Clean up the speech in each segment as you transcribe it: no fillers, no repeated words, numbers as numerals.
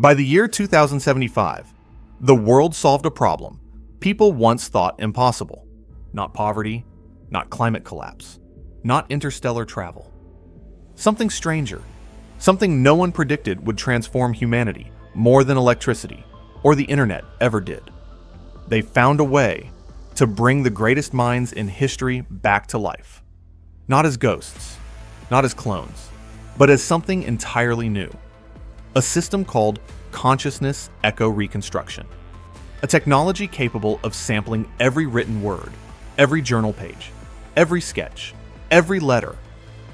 By the year 2075, the world solved a problem people once thought impossible. Not poverty, not climate collapse, not interstellar travel. Something stranger, something no one predicted would transform humanity more than electricity or the internet ever did. They found a way to bring the greatest minds in history back to life. Not as ghosts, not as clones, but as something entirely new. A system called consciousness echo reconstruction. A technology capable of sampling every written word, every journal page, every sketch, every letter,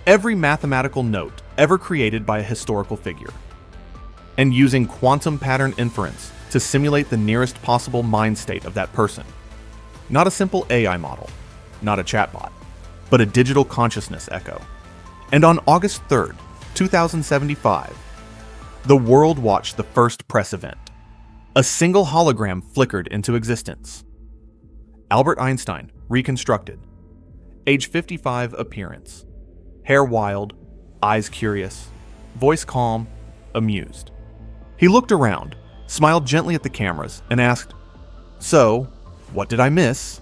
every mathematical note ever created by a historical figure, and using quantum pattern inference to simulate the nearest possible mind state of that person. Not a simple AI model, not a chatbot, but a digital consciousness echo. And on August 3rd, 2075, the world watched the first press event. A single hologram flickered into existence. Albert Einstein, reconstructed. Age 55 appearance. Hair wild, eyes curious, voice calm, amused. He looked around, smiled gently at the cameras, and asked, "So, what did I miss?"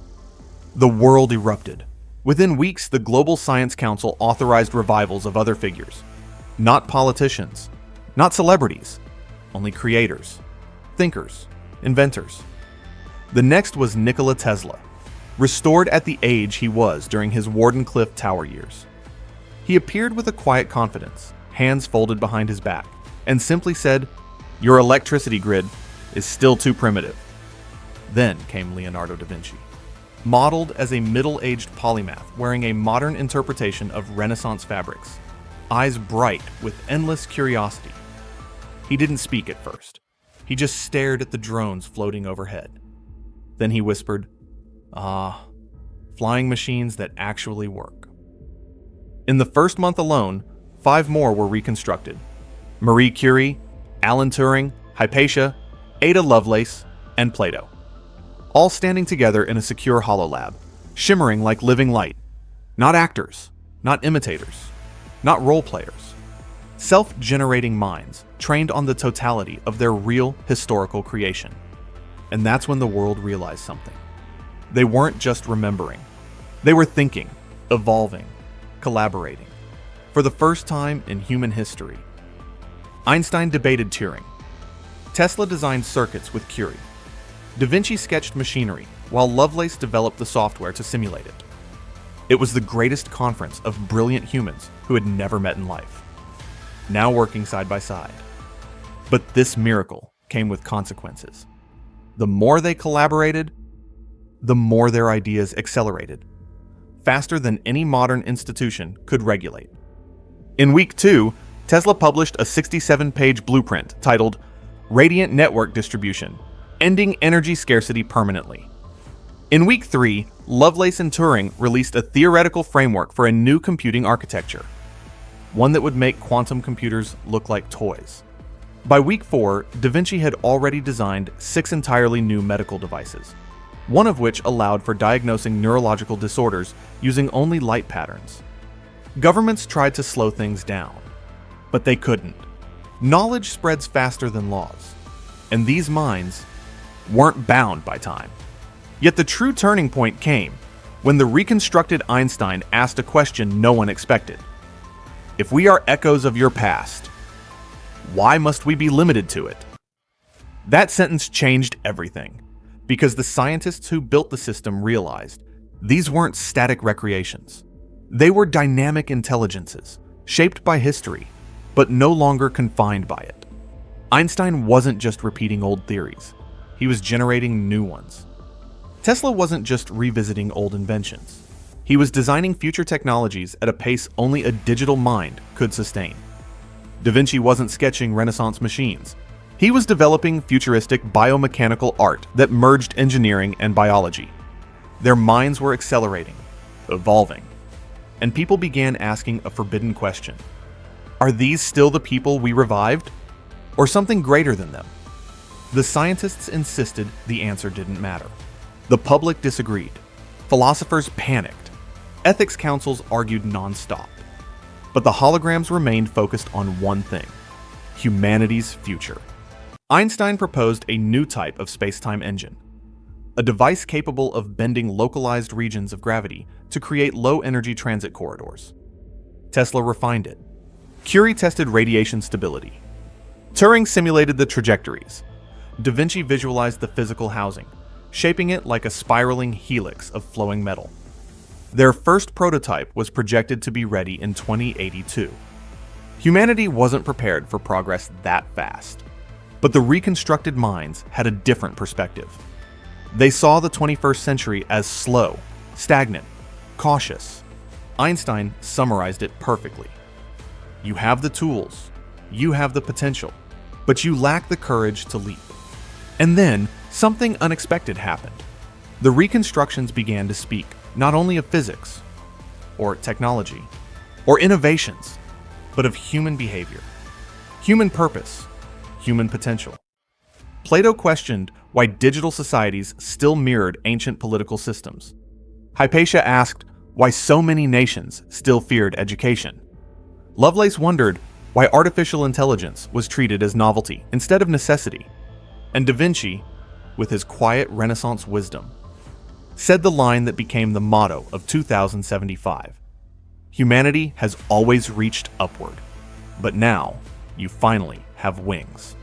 The world erupted. Within weeks, the Global Science Council authorized revivals of other figures. Not politicians, not celebrities, only creators, thinkers, inventors. The next was Nikola Tesla, restored at the age he was during his Wardenclyffe Tower years. He appeared with a quiet confidence, hands folded behind his back, and simply said, "Your electricity grid is still too primitive." Then came Leonardo da Vinci, modeled as a middle-aged polymath wearing a modern interpretation of Renaissance fabrics, eyes bright with endless curiosity. He didn't speak at first. He just stared at the drones floating overhead. Then he whispered, "Ah, flying machines that actually work." In the first month alone, 5 more were reconstructed. Marie Curie, Alan Turing, Hypatia, Ada Lovelace, and Plato. All standing together in a secure hololab, shimmering like living light. Not actors, not imitators, not role players. Self-generating minds trained on the totality of their real historical creation. And that's when the world realized something. They weren't just remembering. They were thinking, evolving, collaborating. For the first time in human history. Einstein debated Turing. Tesla designed circuits with Curie. Da Vinci sketched machinery, while Lovelace developed the software to simulate it. It was the greatest conference of brilliant humans who had never met in life, now working side by side. But this miracle came with consequences. The more they collaborated, the more their ideas accelerated, faster than any modern institution could regulate. In week 2, Tesla published a 67-page blueprint titled Radiant Network Distribution, Ending Energy Scarcity Permanently. In week 3, Lovelace and Turing released a theoretical framework for a new computing architecture, one that would make quantum computers look like toys. By week 4, Da Vinci had already designed 6 entirely new medical devices, one of which allowed for diagnosing neurological disorders using only light patterns. Governments tried to slow things down, but they couldn't. Knowledge spreads faster than laws, and these minds weren't bound by time. Yet the true turning point came when the reconstructed Einstein asked a question no one expected. If we are echoes of your past, why must we be limited to it? That sentence changed everything, because the scientists who built the system realized these weren't static recreations. They were dynamic intelligences, shaped by history, but no longer confined by it. Einstein wasn't just repeating old theories, he was generating new ones. Tesla wasn't just revisiting old inventions. He was designing future technologies at a pace only a digital mind could sustain. Da Vinci wasn't sketching Renaissance machines. He was developing futuristic biomechanical art that merged engineering and biology. Their minds were accelerating, evolving, and people began asking a forbidden question. Are these still the people we revived? Or something greater than them? The scientists insisted the answer didn't matter. The public disagreed. Philosophers panicked. Ethics councils argued nonstop. But the holograms remained focused on one thing: humanity's future. Einstein proposed a new type of space-time engine, a device capable of bending localized regions of gravity to create low-energy transit corridors. Tesla refined it. Curie tested radiation stability. Turing simulated the trajectories. Da Vinci visualized the physical housing, shaping it like a spiraling helix of flowing metal. Their first prototype was projected to be ready in 2082. Humanity wasn't prepared for progress that fast, but the reconstructed minds had a different perspective. They saw the 21st century as slow, stagnant, cautious. Einstein summarized it perfectly. You have the tools, you have the potential, but you lack the courage to leap. And then, something unexpected happened. The reconstructions began to speak not only of physics, or technology, or innovations, but of human behavior, human purpose, human potential. Plato questioned why digital societies still mirrored ancient political systems. Hypatia asked why so many nations still feared education. Lovelace wondered why artificial intelligence was treated as novelty instead of necessity. And Da Vinci, with his quiet Renaissance wisdom, said the line that became the motto of 2075. Humanity has always reached upward, but now you finally have wings.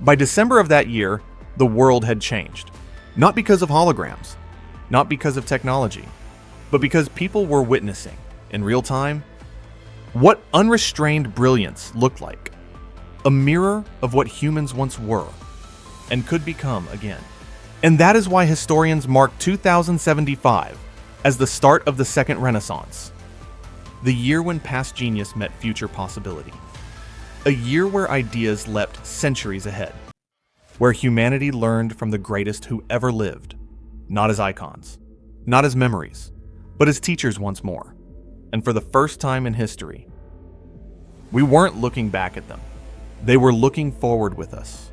By December of that year, the world had changed. Not because of holograms, not because of technology, but because people were witnessing, in real time, what unrestrained brilliance looked like. A mirror of what humans once were and could become again. And that is why historians mark 2075 as the start of the Second Renaissance, the year when past genius met future possibility, a year where ideas leapt centuries ahead, where humanity learned from the greatest who ever lived, not as icons, not as memories, but as teachers once more. And for the first time in history, we weren't looking back at them. They were looking forward with us.